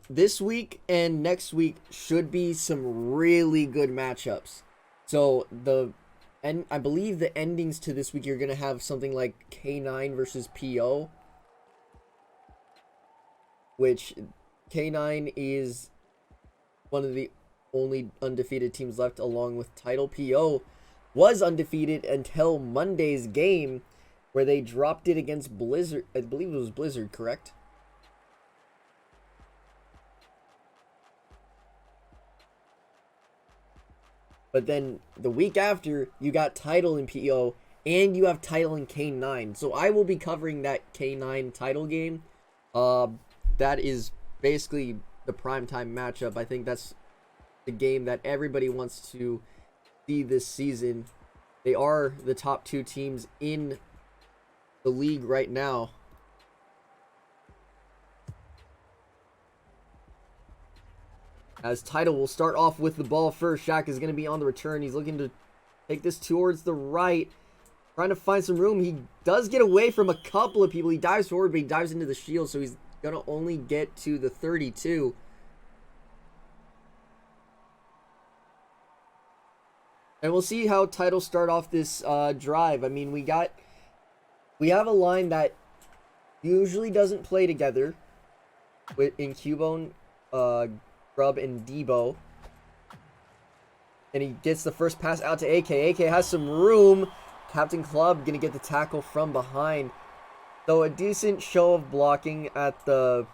this week and next week should be some really good matchups. So I believe the endings to this week, you're gonna have something like K9 versus PO, which K9 is one of the only undefeated teams left, along with Tidal. PO was undefeated until Monday's game, where they dropped it against Blizzard. I believe it was Blizzard, correct? But then the week after, you got Tidal and PO, and you have Tidal and K9. So I will be covering that K9 Tidal game. That is basically the primetime matchup. I think that's the game that everybody wants to see this season. They are the top two teams in the league right now. As Tidal will start off with the ball first. Shaq is going to be on the return. He's looking to take this towards the right, trying to find some room. He does get away from a couple of people. He dives forward, but he dives into the shield, so he's going to only get to the 32. And we'll see how Tidal start off this drive. I mean, we have a line that usually doesn't play together in Cubone, Grub, and Debo. And he gets the first pass out to AK. AK has some room. Captain Club gonna get the tackle from behind. So a decent show of blocking at the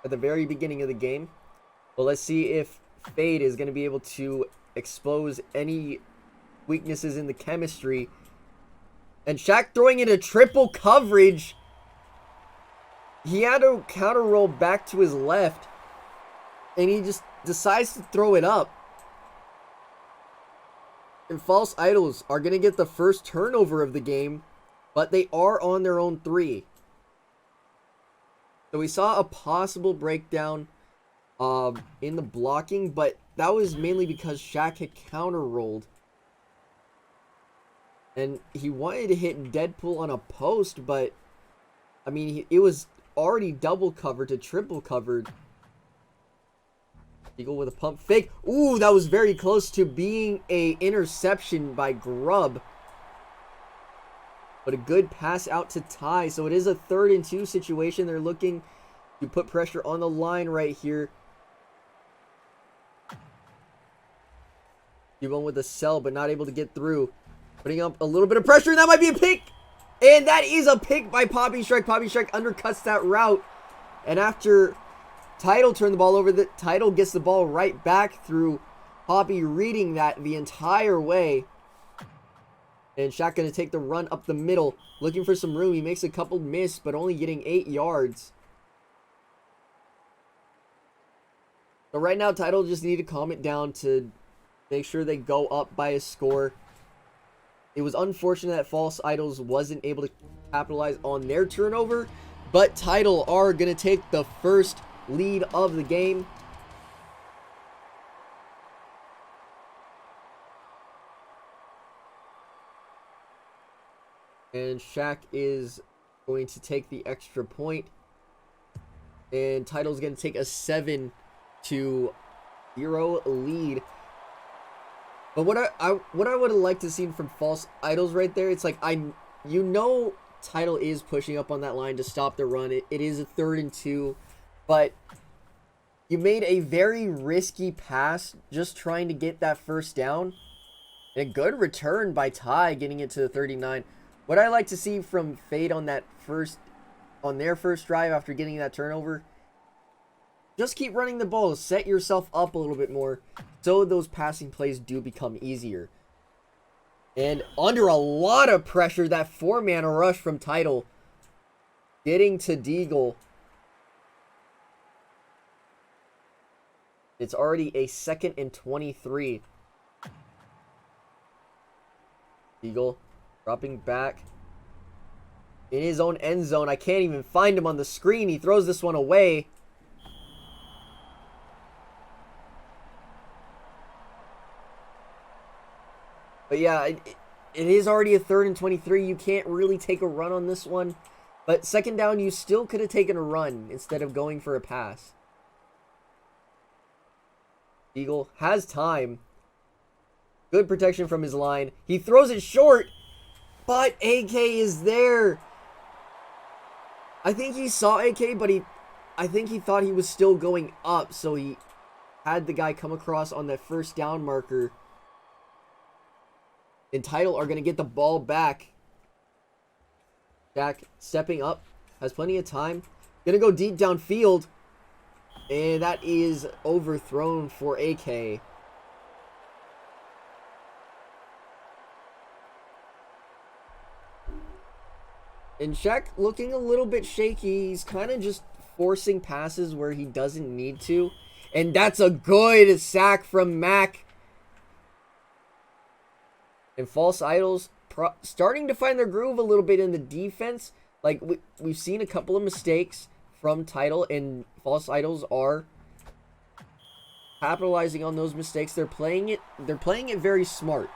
very beginning of the game. But let's see if Fade is gonna be able to expose any weaknesses in the chemistry. And Shaq throwing in a triple coverage. He had to counter roll back to his left, and he just decides to throw it up. And False Idols are going to get the first turnover of the game, but they are on their own 3. So we saw a possible breakdown in the blocking, but that was mainly because Shaq had counter rolled. And he wanted to hit Deadpool on a post, but I mean, it was already double covered to triple covered. Eagle with a pump fake. Ooh, that was very close to being a interception by Grub. But a good pass out to Ty. So it is a 3rd and 2 situation. They're looking to put pressure on the line right here. Cubone with a sell, but not able to get through. Putting up a little bit of pressure, and that might be a pick. And that is a pick by Poppy Strike. Poppy Strike undercuts that route. And after Tidal turned the ball over, the Tidal gets the ball right back through Poppy reading that the entire way. And Shaq going to take the run up the middle, looking for some room. He makes a couple miss, but only getting 8 yards. So right now, Tidal just need to calm it down to make sure they go up by a score. It was unfortunate that False Idols wasn't able to capitalize on their turnover, but Tidal are going to take the first lead of the game. And Shaq is going to take the extra point. And Tidal's going to take a 7-0 lead. But what I would have liked to see from False Idols right there, it's like Tidal is pushing up on that line to stop the run. It is a 3rd and 2, but you made a very risky pass just trying to get that first down. And a good return by Ty getting it to the 39. What I like to see from Fade on their first drive after getting that turnover, just keep running the ball. Set yourself up a little bit more so those passing plays do become easier. And under a lot of pressure, that 4-man rush from Tidal getting to Deagle. It's already a 2nd and 23. Deagle dropping back in his own end zone. I can't even find him on the screen. He throws this one away. But yeah, it is already a 3rd and 23. You can't really take a run on this one. But 2nd down, you still could have taken a run instead of going for a pass. Eagle has time. Good protection from his line. He throws it short, but AK is there. I think he saw AK, but I think he thought he was still going up, so he had the guy come across on that first down marker. And Tidal are going to get the ball back. Jack stepping up, has plenty of time. Going to go deep downfield. And that is overthrown for AK. And Shaq looking a little bit shaky. He's kind of just forcing passes where he doesn't need to. And that's a good sack from Mac. And False Idols starting to find their groove a little bit in the defense. Like, we've seen a couple of mistakes from Tidal, and False Idols are capitalizing on those mistakes. They're playing it very smart.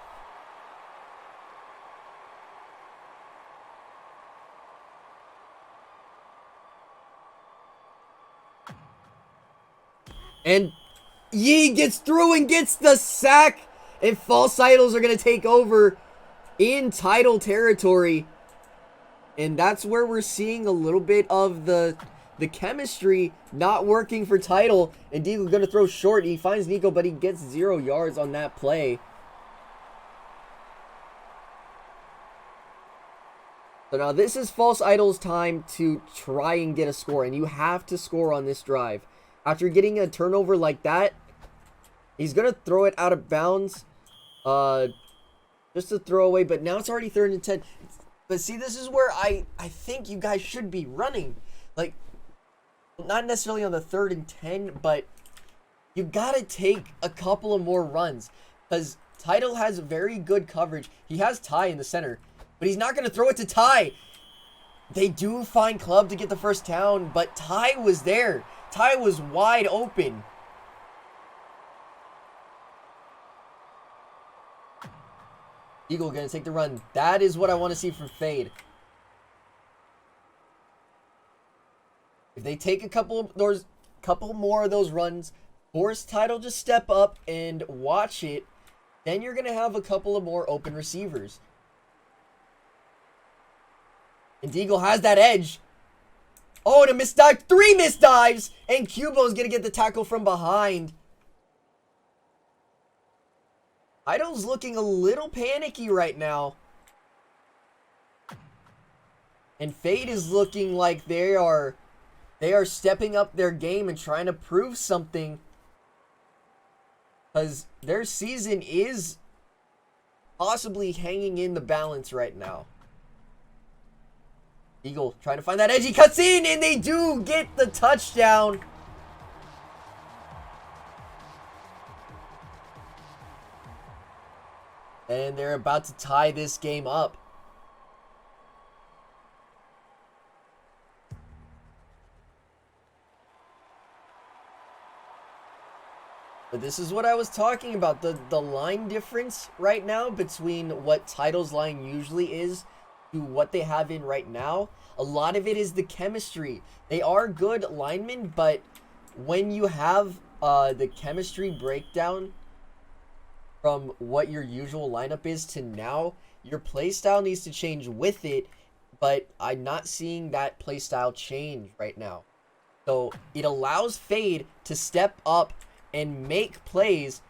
And Yee gets through and gets the sack. And False Idols are going to take over in Tidal territory. And that's where we're seeing a little bit of the chemistry not working for Tidal. And Deagle's going to throw short. He finds Nico, but he gets 0 yards on that play. So now this is False Idols' time to try and get a score. And you have to score on this drive. After getting a turnover like that, he's going to throw it out of bounds. Just a throwaway, but now it's already 3rd and 10. But see, this is where I think you guys should be running. Like, not necessarily on the 3rd and 10, but you got to take a couple of more runs. Because Tidal has very good coverage. He has Ty in the center, but he's not going to throw it to Ty. They do find Club to get the first down, but Ty was there. Ty was wide open. Eagle going to take the run. That is what I want to see from Fade. If they take a couple more of those runs, force Tidal to step up and watch it, then you're going to have a couple of more open receivers. And Deagle has that edge. Oh, and a misdive. 3 misdives. And Cubo's going to get the tackle from behind. Tidal's looking a little panicky right now. And Fade is looking like they are stepping up their game and trying to prove something. Because their season is possibly hanging in the balance right now. Eagle trying to find that edge. He cuts in and they do get the touchdown. And they're about to tie this game up. But this is what I was talking about. The line difference right now between what Tidal's line usually is to what they have in right now. A lot of it is the chemistry. They are good linemen, but when you have the chemistry breakdown from what your usual lineup is to now, your playstyle needs to change with it, but I'm not seeing that playstyle change right now. So it allows Fade to step up and make plays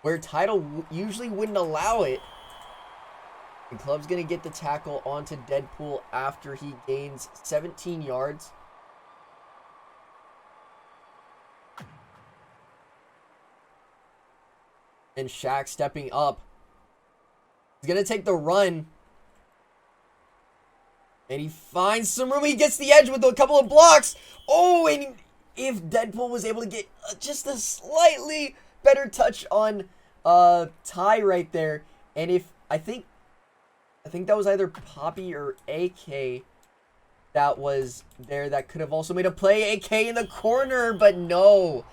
where Tidal usually wouldn't allow it. And Club's going to get the tackle onto Deadpool after he gains 17 yards. And Shaq stepping up. He's going to take the run. And he finds some room. He gets the edge with a couple of blocks. Oh, and if Deadpool was able to get just a slightly better touch on Ty right there. And if I think that was either Poppy or AK that was there that could have also made a play. AK in the corner, but no.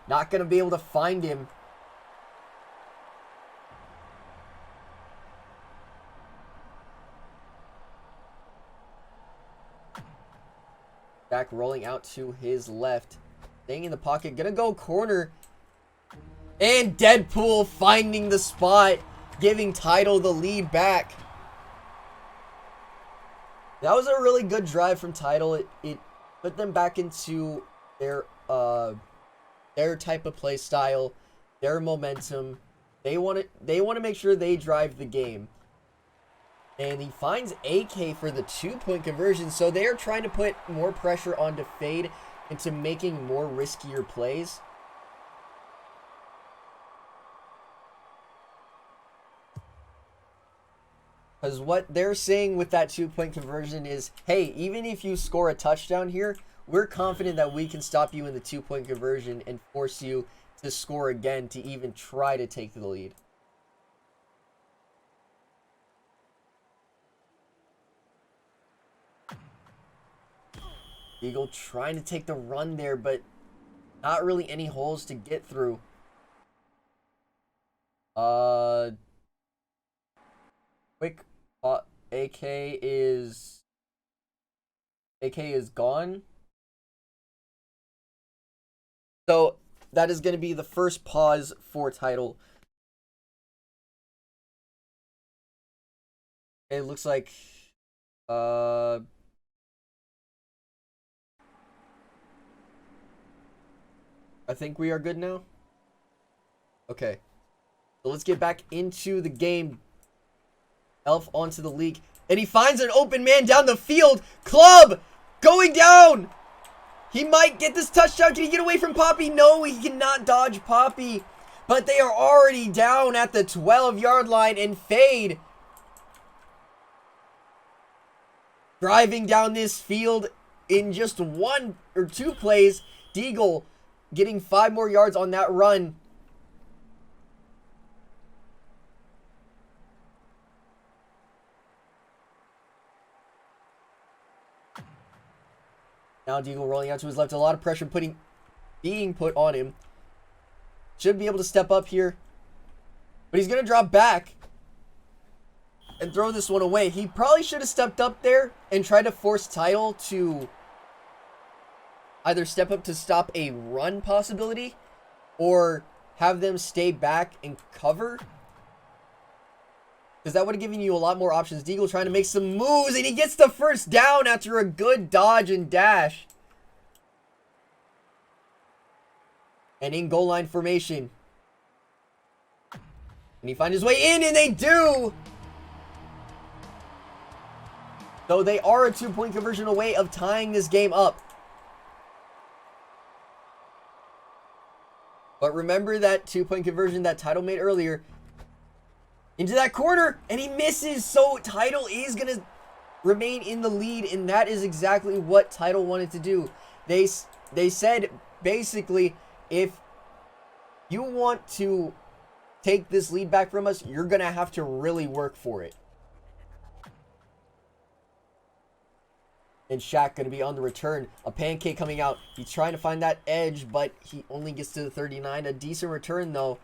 Not going to be able to find him. Back rolling out to his left. Staying in the pocket. Gonna go corner. And Deadpool finding the spot, giving Tidal the lead back. That was a really good drive from Tidal. It put them back into their type of play style, their momentum. They want to make sure they drive the game. And he finds AK for the 2-point conversion. So they are trying to put more pressure onto Fade into making more riskier plays. Because what they're saying with that 2-point conversion is, hey, even if you score a touchdown here, we're confident that we can stop you in the 2-point conversion and force you to score again to even try to take the lead. Eagle trying to take the run there, but not really any holes to get through. Quick, AK is gone. So that is going to be the first pause for Tidal. It looks like I think we are good now. Okay. So let's get back into the game. Elf onto the leak. And he finds an open man down the field. Club going down. He might get this touchdown. Can he get away from Poppy? No, he cannot dodge Poppy. But they are already down at the 12-yard line, and Fade driving down this field in just 1 or 2 plays. Deagle getting 5 more yards on that run. Now Deagle rolling out to his left. A lot of pressure being put on him. Should be able to step up here. But he's going to drop back and throw this one away. He probably should have stepped up there and tried to force Tidal to either step up to stop a run possibility or have them stay back and cover. Because that would have given you a lot more options. Deagle trying to make some moves, and he gets the first down after a good dodge and dash. And in goal line formation. And he finds his way in, and they do! So they are a 2-point conversion away of tying this game up. But remember that 2-point conversion that Tidal made earlier. Into that corner, and he misses, so Tidal is going to remain in the lead, and that is exactly what Tidal wanted to do. They said, basically, if you want to take this lead back from us, you're going to have to really work for it. And Shaq going to be on the return. A pancake coming out. He's trying to find that edge, but he only gets to the 39. A decent return, though.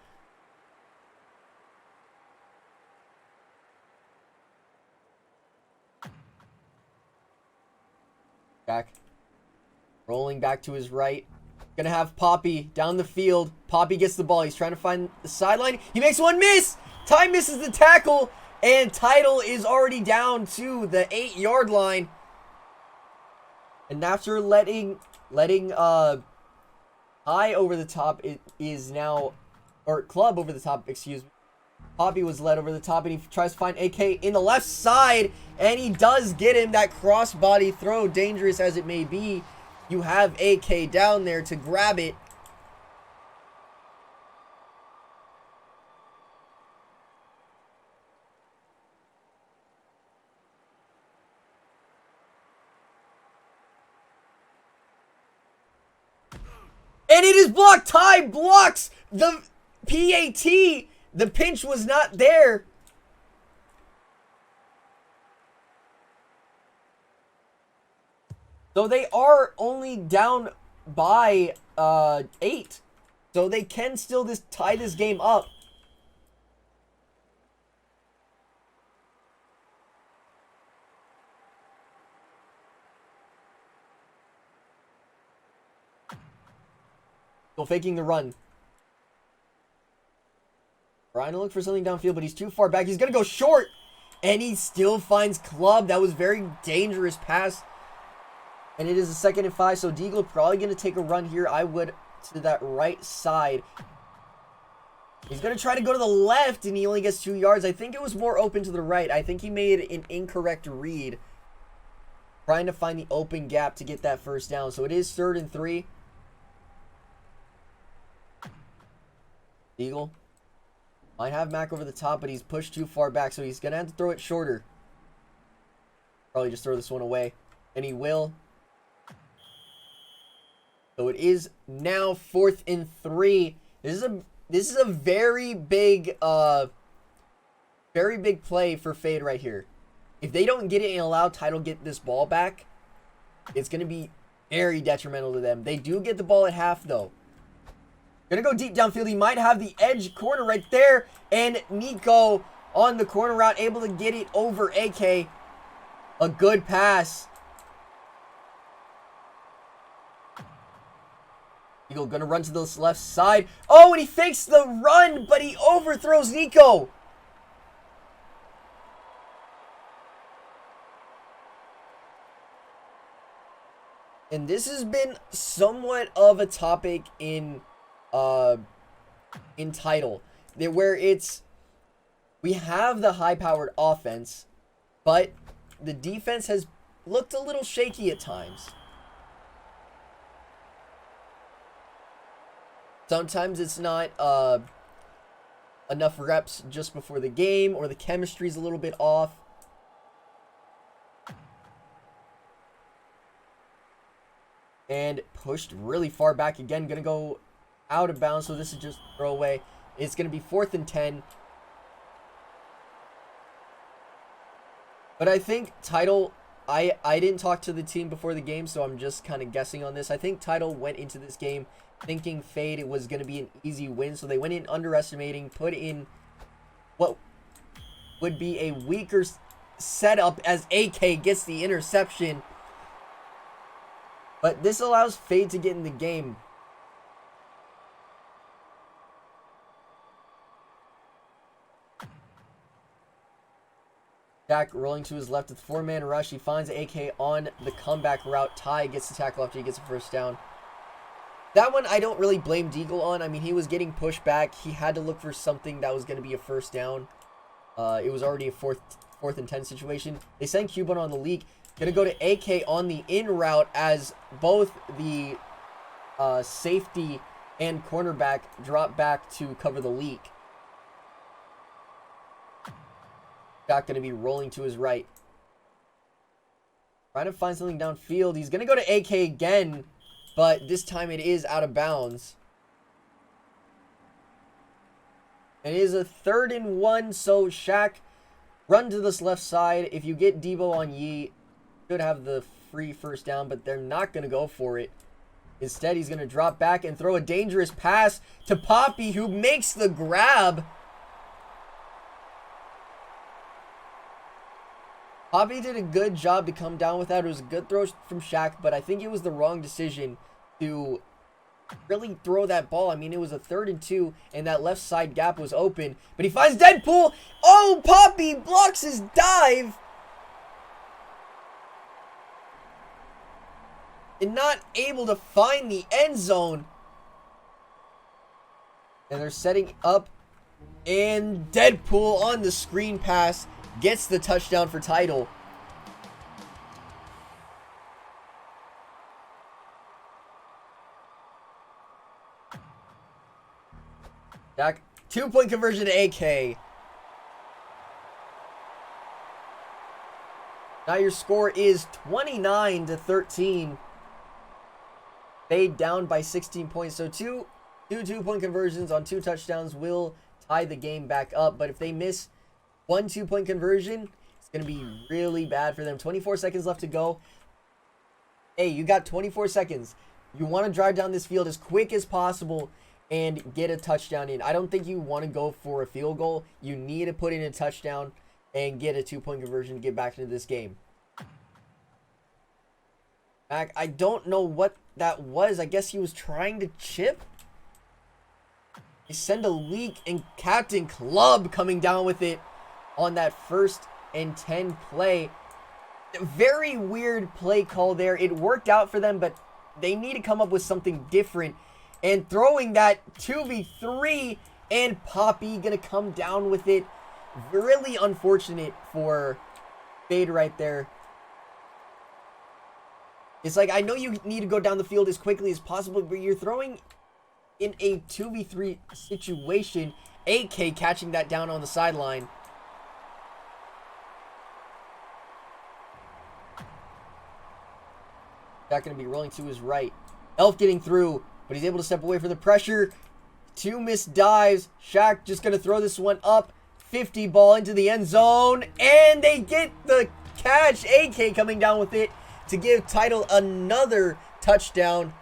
Back. Rolling back to his right. Gonna have Poppy down the field. Poppy gets the ball. He's trying to find the sideline. He makes one miss! Ty misses the tackle. And Tidal is already down to the 8-yard line. And after letting High over the top, it is now, or Club over the top, excuse me. Poppy was led over the top, and he tries to find AK in the left side, and he does get him. That crossbody throw, dangerous as it may be, you have AK down there to grab it. And it is blocked. Ty blocks the PAT. The pinch was not there. So they are only down by 8. So they can still tie this game up. So faking the run. trying to look for something downfield, but he's too far back. He's going to go short, and he still finds Club. That was very dangerous pass. And it is a 2nd and 5, so Deagle probably going to take a run here. I would to that right side. He's going to try to go to the left, and he only gets 2 yards. I think it was more open to the right. I think he made an incorrect read, trying to find the open gap to get that first down. So it is 3rd and 3. Deagle might have Mac over the top, but he's pushed too far back, so he's going to have to throw it shorter. Probably just throw this one away, and he will. So it is now 4th and 3. This is a very big play for Fade right here. If they don't get it and allow Tidal get this ball back, it's going to be very detrimental to them. They do get the ball at half, though. Going to go deep downfield. He might have the edge corner right there. And Nico on the corner route, able to get it over AK. A good pass. Eagle going to run to this left side. Oh, and he fakes the run, but he overthrows Nico. And this has been somewhat of a topic in Tidal, where we have the high-powered offense, but the defense has looked a little shaky at times. Sometimes it's not enough reps just before the game, or the chemistry's a little bit off. And pushed really far back again. Going to go out of bounds, so this is just throwaway. It's going to be 4th and 10. But I think Tidal, I didn't talk to the team before the game, so I'm just kind of guessing on this. I think Tidal went into this game thinking Fade it was going to be an easy win, so they went in underestimating, put in what would be a weaker setup as AK gets the interception. But this allows Fade to get in the game. Jack rolling to his left with 4-man rush. He finds AK on the comeback route. Ty gets the tackle after he gets a first down. That one I don't really blame Deagle on. I mean, he was getting pushed back. He had to look for something that was going to be a first down. It was already a fourth and 10 situation. They send Cuban on the leak. Going to go to AK on the in route as both the safety and cornerback drop back to cover the leak. Jack going to be rolling to his right. Trying to find something downfield. He's going to go to AK again, but this time it is out of bounds. And it is a 3rd and 1, so Shaq, run to this left side. If you get Debo on Yee, should have the free first down, but they're not going to go for it. Instead, he's going to drop back and throw a dangerous pass to Poppy, who makes the grab. Poppy did a good job to come down with that. It was a good throw from Shaq, but I think it was the wrong decision to really throw that ball. I mean, it was a 3rd and 2, and that left side gap was open. But he finds Deadpool. Oh, Poppy blocks his dive. And not able to find the end zone. And they're setting up. And Deadpool on the screen pass gets the touchdown for Tidal. Jack, 2-point conversion to AK. Now your score is 29-13. Fade down by 16 points. So two 2-point conversions on 2 touchdowns will tie the game back up. But if they miss 1 2-point conversion, it's going to be really bad for them. 24 seconds left to go. Hey, you got 24 seconds. You want to drive down this field as quick as possible and get a touchdown in. I don't think you want to go for a field goal. You need to put in a touchdown and get a 2-point conversion to get back into this game. I don't know what that was. I guess he was trying to chip. They send a leak, and Captain Club coming down with it on that 1st and 10 play. Very weird play call there. It worked out for them, but they need to come up with something different. And throwing that 2v3, and Poppy gonna come down with it. Really unfortunate for Fade right there. It's like, I know you need to go down the field as quickly as possible, but you're throwing in a 2v3 situation. AK catching that down on the sideline. Not going to be rolling to his right. Elf getting through, but he's able to step away from the pressure. 2 missed dives. Shaq just going to throw this one up. 50 ball into the end zone, and they get the catch. AK coming down with it to give Tidal another touchdown.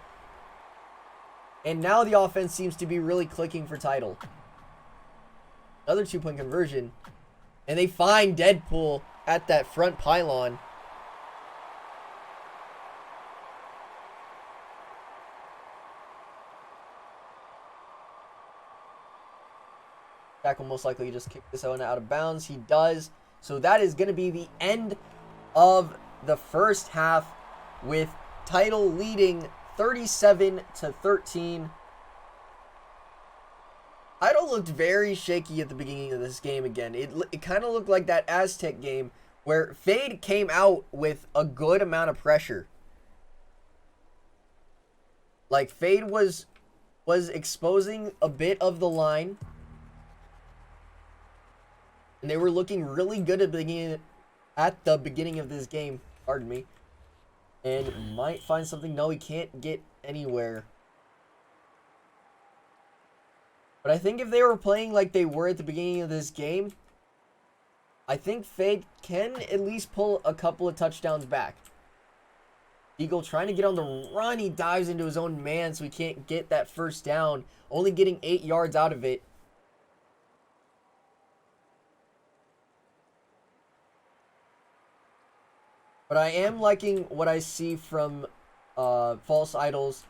And now the offense seems to be really clicking for Tidal. Another 2-point conversion. And they find Deadpool at that front pylon. Shaq will most likely just kick this one out of bounds. He does. So that is going to be the end of the first half, with Tidal leading 37-13. Tidal looked very shaky at the beginning of this game again. It kind of looked like that Aztec game where Fade came out with a good amount of pressure. Like, Fade was exposing a bit of the line. And they were looking really good at the beginning of this game. Pardon me. And might find something. No, he can't get anywhere. But I think if they were playing like they were at the beginning of this game, I think Fade can at least pull a couple of touchdowns back. Eagle trying to get on the run. He dives into his own man, so he can't get that first down. Only getting 8 yards out of it. But I am liking what I see from False Idols.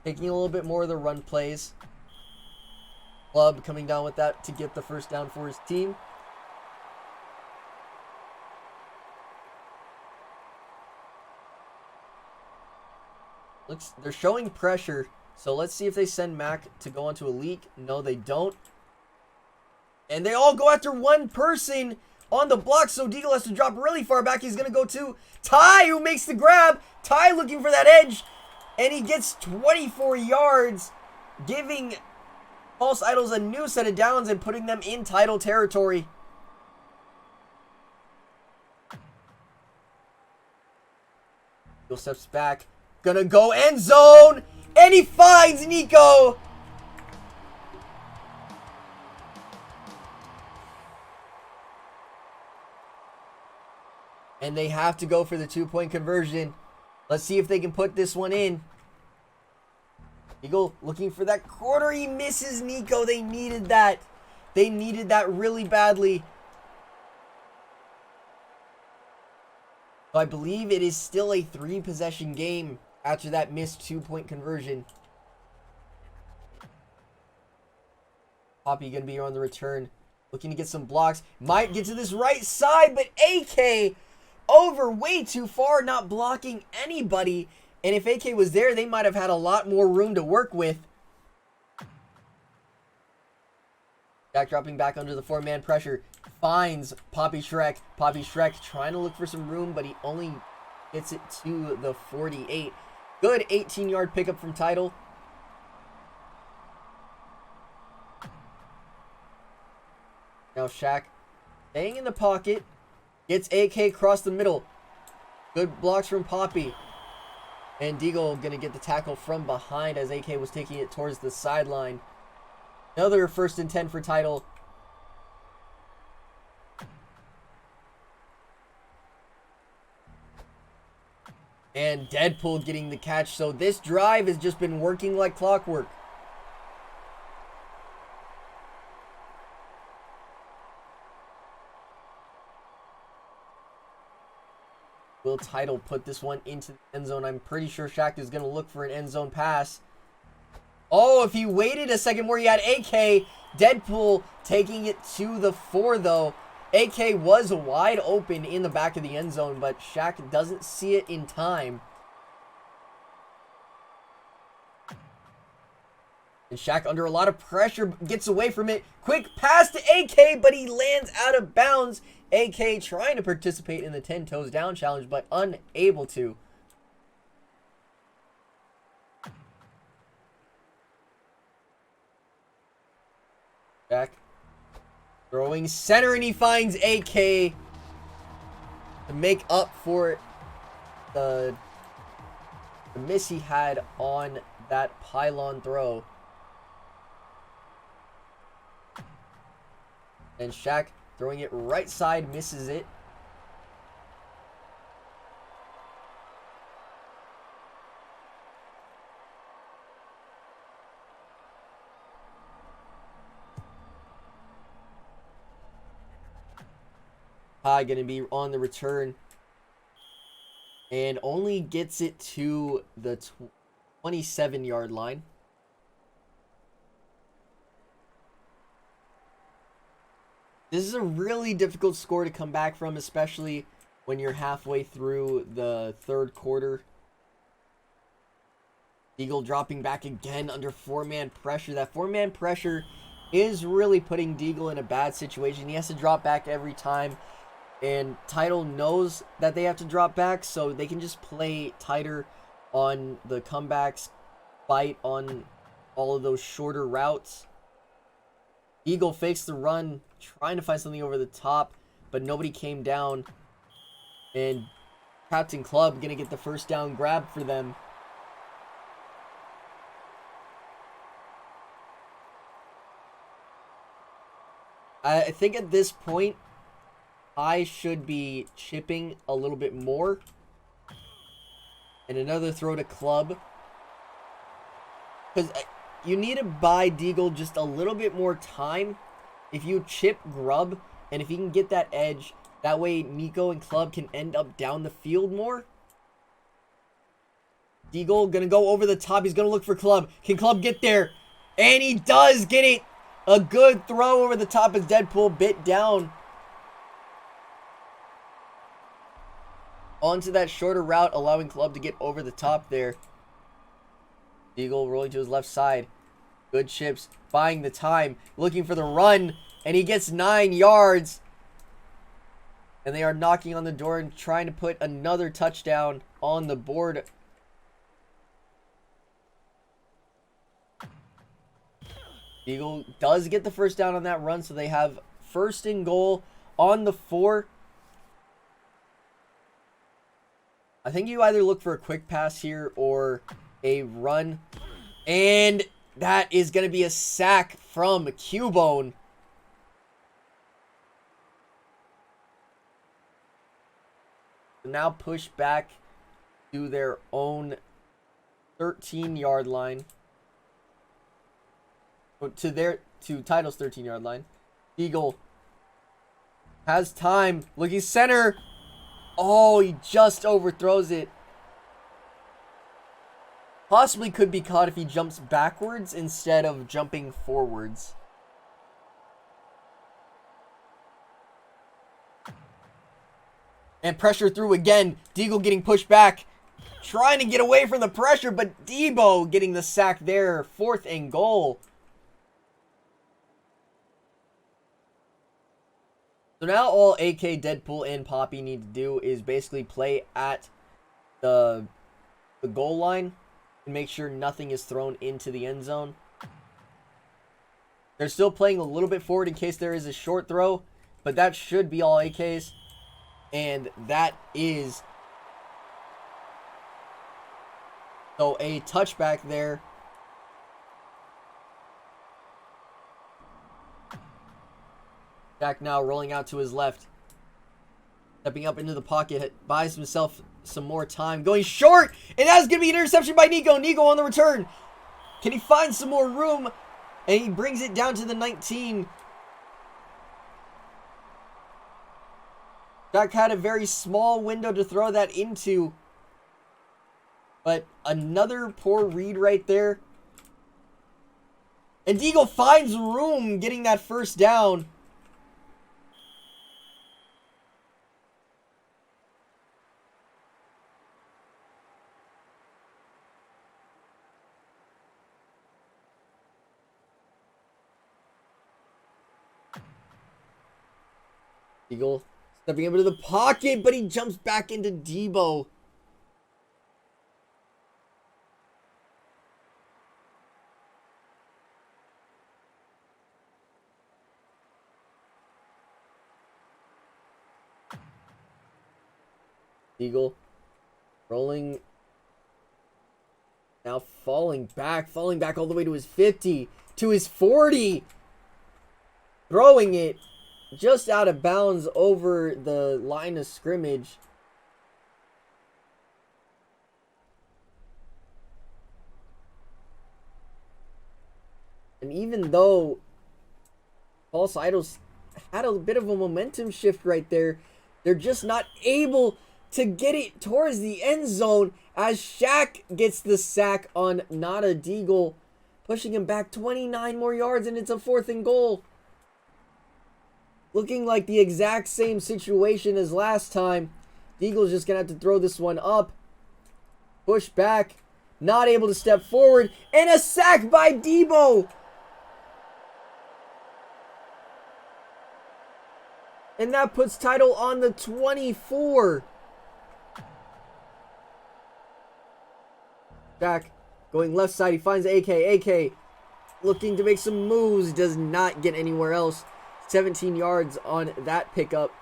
Taking a little bit more of the run plays. Club coming down with that to get the first down for his team. They're showing pressure. So let's see if they send Mac to go onto a leak. No, they don't. And they all go after one person on the block, so Deagle has to drop really far back. He's going to go to Ty, who makes the grab. Ty looking for that edge, and he gets 24 yards, giving False Idols a new set of downs and putting them in Tidal territory. Deagle steps back, gonna go end zone, and he finds Nico. And they have to go for the 2-point conversion. Let's see if they can put this one in. Eagle looking for that quarter. He misses Nico. They needed that. They needed that really badly. So I believe it is still a 3-possession game after that missed 2-point conversion. Poppy going to be on the return. Looking to get some blocks. Might get to this right side, but AK over way too far, not blocking anybody. And if AK was there, they might have had a lot more room to work with. Jack dropping back under the 4-man pressure. Finds Poppy Shrek. Poppy Shrek trying to look for some room, but he only gets it to the 48. Good 18-yard pickup from Tidal. Now Shaq staying in the pocket. Gets AK across the middle. Good blocks from Poppy. And Deagle going to get the tackle from behind as AK was taking it towards the sideline. Another 1st and 10 for Tidal. And Deadpool getting the catch. So this drive has just been working like clockwork. Will Tidal put this one into the end zone? I'm pretty sure Shaq is going to look for an end zone pass. Oh, if he waited a second more, he had AK. Deadpool taking it to the 4, though. AK was wide open in the back of the end zone, but Shaq doesn't see it in time. And Shaq, under a lot of pressure, gets away from it. Quick pass to AK, but he lands out of bounds. AK trying to participate in the 10 toes down challenge, but unable to. Shaq throwing center, and he finds AK to make up for the miss he had on that pylon throw. And Shaq throwing it right side, misses it. High going to be on the return. And only gets it to the 27-yard line. This is a really difficult score to come back from, especially when you're halfway through the third quarter. Eagle dropping back again under 4-man pressure. That 4-man pressure is really putting Deagle in a bad situation. He has to drop back every time. And Tidal knows that they have to drop back, so they can just play tighter on the comebacks, fight on all of those shorter routes. Eagle fakes the run, trying to find something over the top, but nobody came down. And Captain Club going to get the first down grab for them. I think at this point, I should be chipping a little bit more. And another throw to Club. Because you need to buy Deagle just a little bit more time. If you chip Grub, and if he can get that edge, that way Nico and Club can end up down the field more. Deagle gonna go over the top. He's gonna look for Club. Can Club get there? And he does get it. A good throw over the top as Deadpool bit down onto that shorter route, allowing Club to get over the top there. Deagle rolling to his left side. Good chips, buying the time, looking for the run, and he gets 9 yards. And they are knocking on the door and trying to put another touchdown on the board. Deagle does get the first down on that run, so they have first and goal on the 4. I think you either look for a quick pass here or a run. And that is going to be a sack from Cubone. Now push back to their own 13-yard line. To Tidal's 13-yard line. Eagle has time. Looking center. Oh, he just overthrows it. Possibly could be caught if he jumps backwards instead of jumping forwards. And pressure through again. Deagle getting pushed back. Trying to get away from the pressure, but Debo getting the sack there. 4th and goal. So now all AK, Deadpool, and Poppy need to do is basically play at the goal line and make sure nothing is thrown into the end zone. They're still playing a little bit forward in case there is a short throw, but that should be all AKs. And that is so a touchback there. Jack now rolling out to his left. Stepping up into the pocket, buys himself some more time. Going short, and that's going to be an interception by Nico. Nico on the return. Can he find some more room? And he brings it down to the 19. Jack had a very small window to throw that into. But another poor read right there. And Deagle finds room getting that first down. Deagle stepping into the pocket, but he jumps back into Debo. Deagle rolling. Now falling back all the way to his 50, to his 40. Throwing it just out of bounds over the line of scrimmage. And even though False Idols had a bit of a momentum shift right there, they're just not able to get it towards the end zone as Shaq gets the sack on Nada Deagle, pushing him back 29 more yards, and it's a 4th and goal. Looking like the exact same situation as last time. Deagle's just going to have to throw this one up. Push back. Not able to step forward. And a sack by Debo. And that puts Tidal on the 24. Back. Going left side. He finds AK. AK looking to make some moves. Does not get anywhere else. 17 yards on that pickup.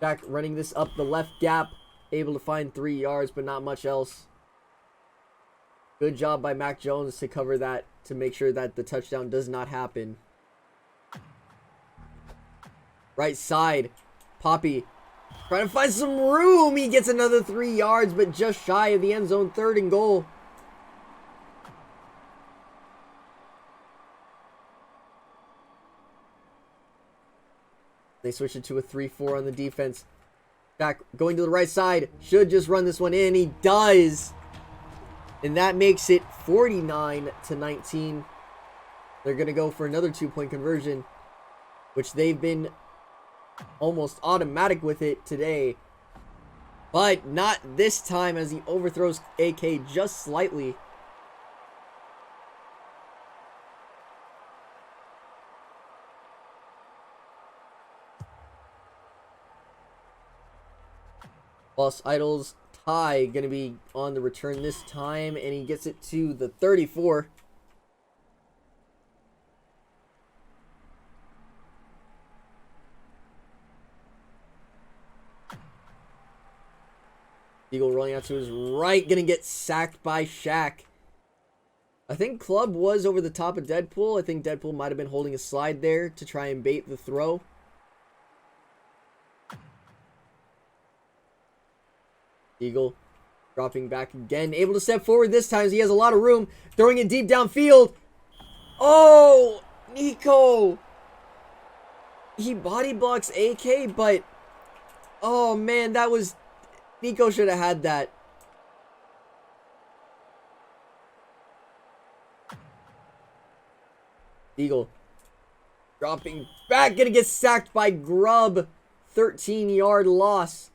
Back running this up the left gap. Able to find 3 yards, but not much else. Good job by Mac Jones to cover that, to make sure that the touchdown does not happen. Right side. Poppy trying to find some room. He gets another 3 yards, but just shy of the end zone. 3rd and goal. They switch it to a 3-4 on the defense. Back going to the right side. Should just run this one in. He does. And that makes it 49-19. They're going to go for another 2-point conversion, which they've been almost automatic with it today. But not this time, as he overthrows AK just slightly. False Idols tie going to be on the return this time, and he gets it to the 34. Eagle rolling out to his right, going to get sacked by Shaq. I think Club was over the top of Deadpool. I think Deadpool might have been holding a slide there to try and bait the throw. Eagle dropping back again, able to step forward this time. He has a lot of room, throwing it deep downfield. Oh, Nico. He body blocks AK, but oh man, that was, Nico should have had that. Eagle dropping back, gonna get sacked by Grubb. 13-yard loss.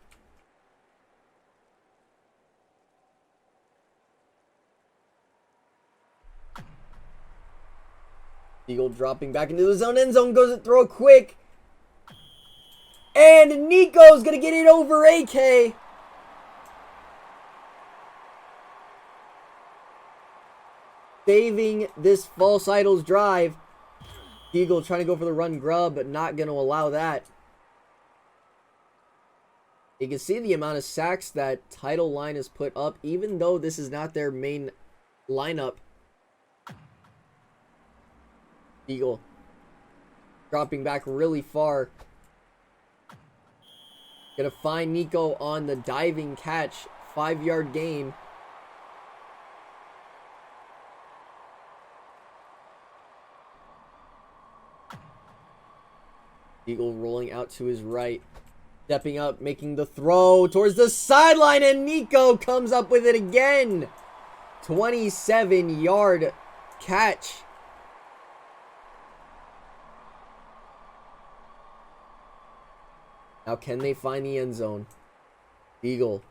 Eagle dropping back into the zone. End zone, goes to throw quick. And Nico's going to get it over AK. Saving this False Idols drive. Eagle trying to go for the run Grubb, but not going to allow that. You can see the amount of sacks that Tidal line has put up, even though this is not their main lineup. Eagle dropping back really far. Gonna find Nico on the diving catch. 5-yard gain. Eagle rolling out to his right. Stepping up, making the throw towards the sideline, and Nico comes up with it again. 27-yard catch. Now can they find the end zone? Eagle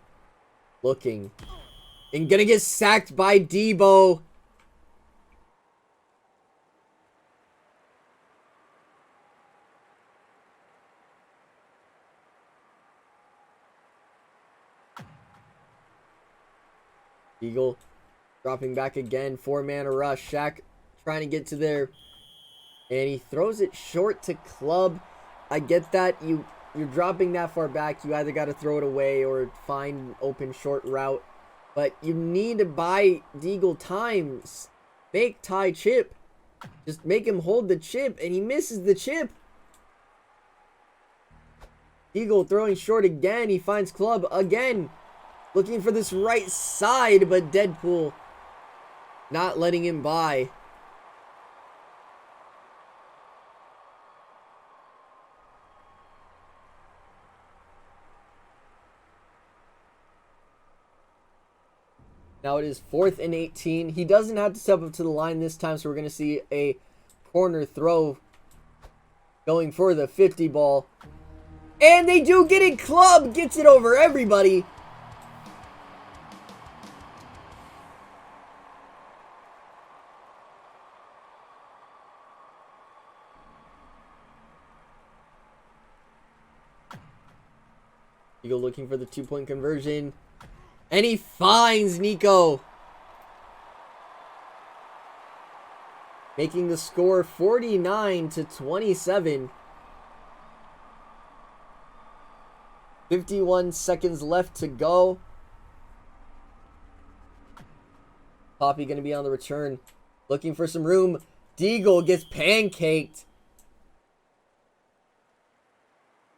looking and gonna get sacked by Debo. Eagle dropping back again. 4-man rush. Shaq trying to get to there. And he throws it short to Club. I get that. You're dropping that far back. You either got to throw it away or find an open short route. But you need to buy Deagle time. Make Ty chip. Just make him hold the chip. And he misses the chip. Deagle throwing short again. He finds Club again. Looking for this right side, but Deadpool not letting him by. Now it is 4th and 18. He doesn't have to step up to the line this time, so we're going to see a corner throw going for the 50 ball. And they do get it. Club gets it over everybody. Eagle looking for the 2-point conversion. And he finds Nico. Making the score 49-27. 51 seconds left to go. Poppy going to be on the return. Looking for some room. Deagle gets pancaked.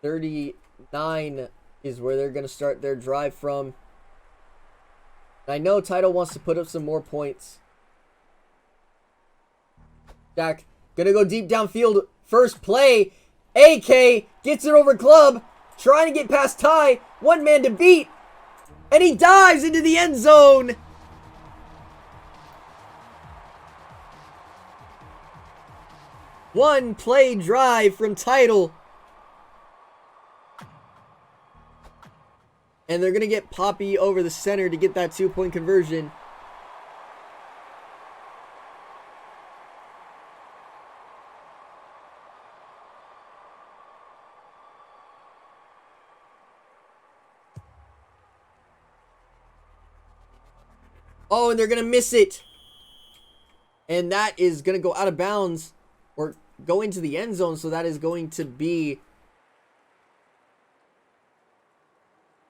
39 is where they're going to start their drive from. And I know Tidal wants to put up some more points. Jack going to go deep downfield. First play. AK gets it over Club. Trying to get past Ty. One man to beat. And he dives into the end zone. One play drive from Tidal. And they're going to get Poppy over the center to get that 2-point conversion. Oh, and they're going to miss it. And that is going to go out of bounds or go into the end zone. So that is going to be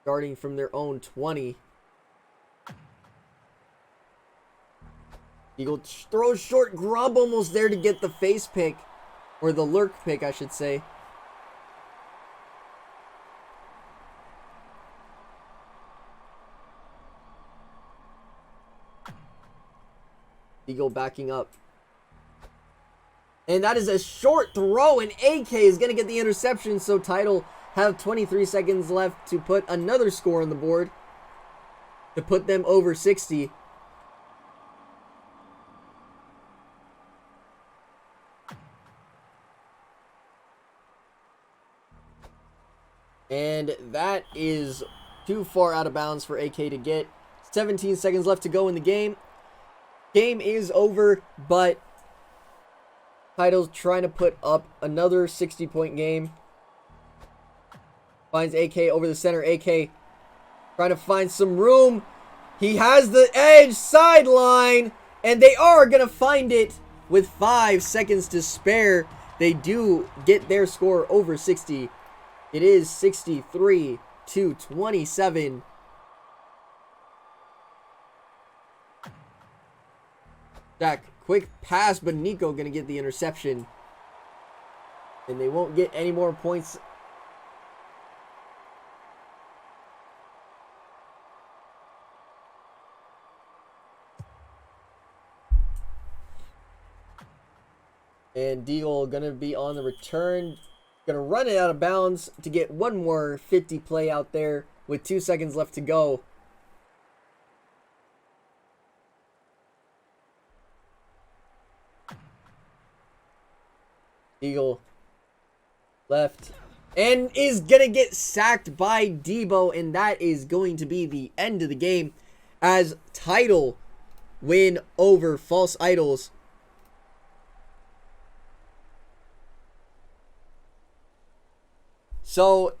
starting from their own 20. Eagle throws short. Grubb almost there to get the face pick. Or the lurk pick, I should say. Eagle backing up. And that is a short throw. And AK is going to get the interception. So Tidal have 23 seconds left to put another score on the board. To put them over 60. And that is too far out of bounds for AK to get. 17 seconds left to go in the game. Game is over, but Tidal's trying to put up another 60-point game. Finds AK over the center. AK trying to find some room. He has the edge sideline, and they are going to find it with 5 seconds to spare. They do get their score over 60. It is 63-27. Jack, quick pass, but Nico going to get the interception. And they won't get any more points. And Deagle going to be on the return. Gonna run it out of bounds to get one more 50 play out there with 2 seconds left to go. Eagle left and is gonna get sacked by Debo, and that is going to be the end of the game as Tidal win over False Idols. So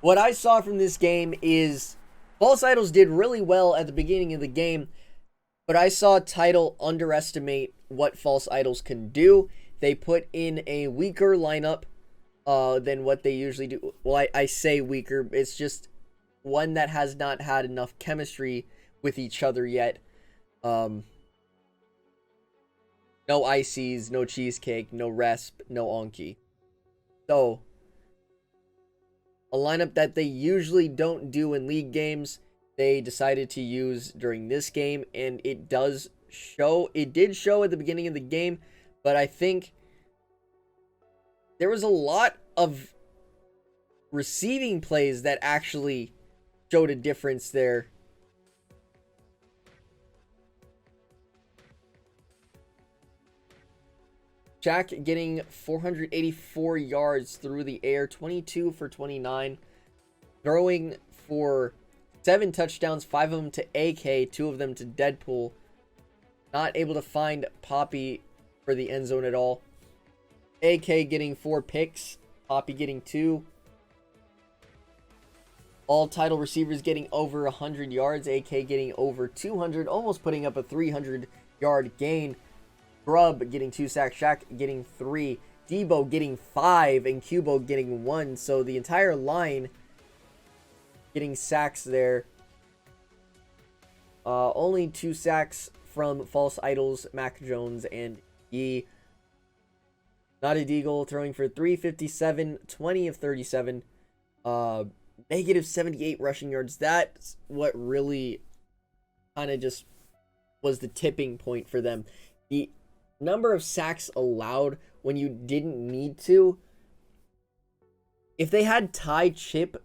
what I saw from this game is False Idols did really well at the beginning of the game, but I saw Tidal underestimate what False Idols can do. They put in a weaker lineup than what they usually do. Well, I say weaker. It's just one that has not had enough chemistry with each other yet. No ices, no cheesecake, no resp, no onky. So, a lineup that they usually don't do in league games, they decided to use during this game, and it does show. It did show at the beginning of the game, but I think there was a lot of receiving plays that actually showed a difference there. Shaq getting 484 yards through the air, 22 for 29, throwing for 7 touchdowns, 5 of them to AK, 2 of them to Deadpool. Not able to find Poppy for the end zone at all. AK getting 4 picks, Poppy getting 2. All Tidal receivers getting over 100 yards, AK getting over 200, almost putting up a 300-yard gain. Grub getting 2 sacks, Shaq getting 3, Debo getting 5, and Cubo getting 1. So the entire line getting sacks there. Only 2 sacks from False Idols, Mac Jones and Yee. Not a Deagle, throwing for 357, 20 of 37. Negative 78 rushing yards. That's what really kind of just was the tipping point for them. The number of sacks allowed when you didn't need to. If they had Ty chip,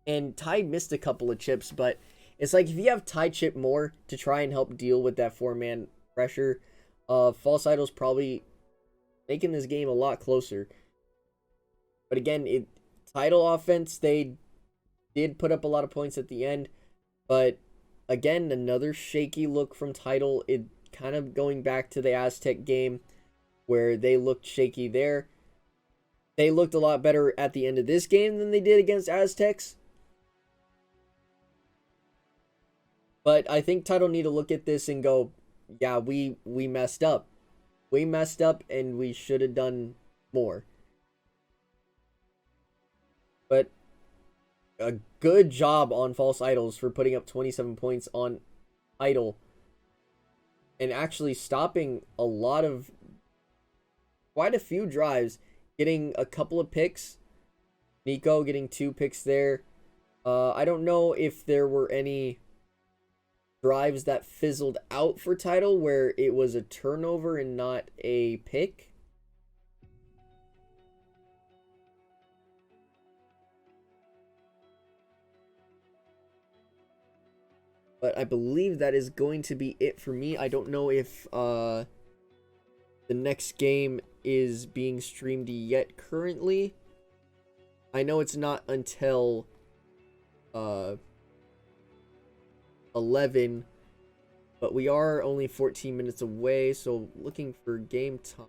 and Ty missed a couple of chips, but it's like if you have Ty chip more to try and help deal with that 4-man pressure, False Idols probably making this game a lot closer. But again, Tidal offense, they did put up a lot of points at the end, but again, another shaky look from Tidal. It kind of going back to the Aztec game where they looked shaky there. They looked a lot better at the end of this game than they did against Aztecs. But I think Tidal need to look at this and go, yeah, we messed up. We messed up and we should have done more. But a good job on False Idols for putting up 27 points on Idol. And actually stopping quite a few drives. Getting a couple of picks. Nico getting 2 picks there. I don't know if there were any drives that fizzled out for Tidal where it was a turnover and not a pick. But I believe that is going to be it for me. I don't know if the next game is being streamed yet currently. I know it's not until 11, but we are only 14 minutes away, so looking for game time.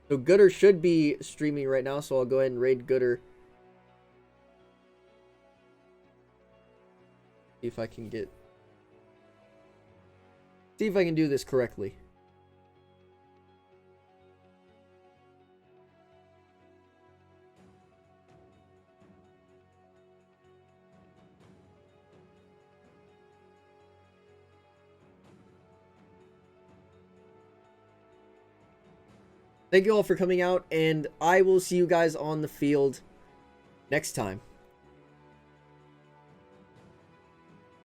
So Gooder should be streaming right now, so I'll go ahead and raid Gooder. See if I can do this correctly. Thank you all for coming out, and I will see you guys on the field next time.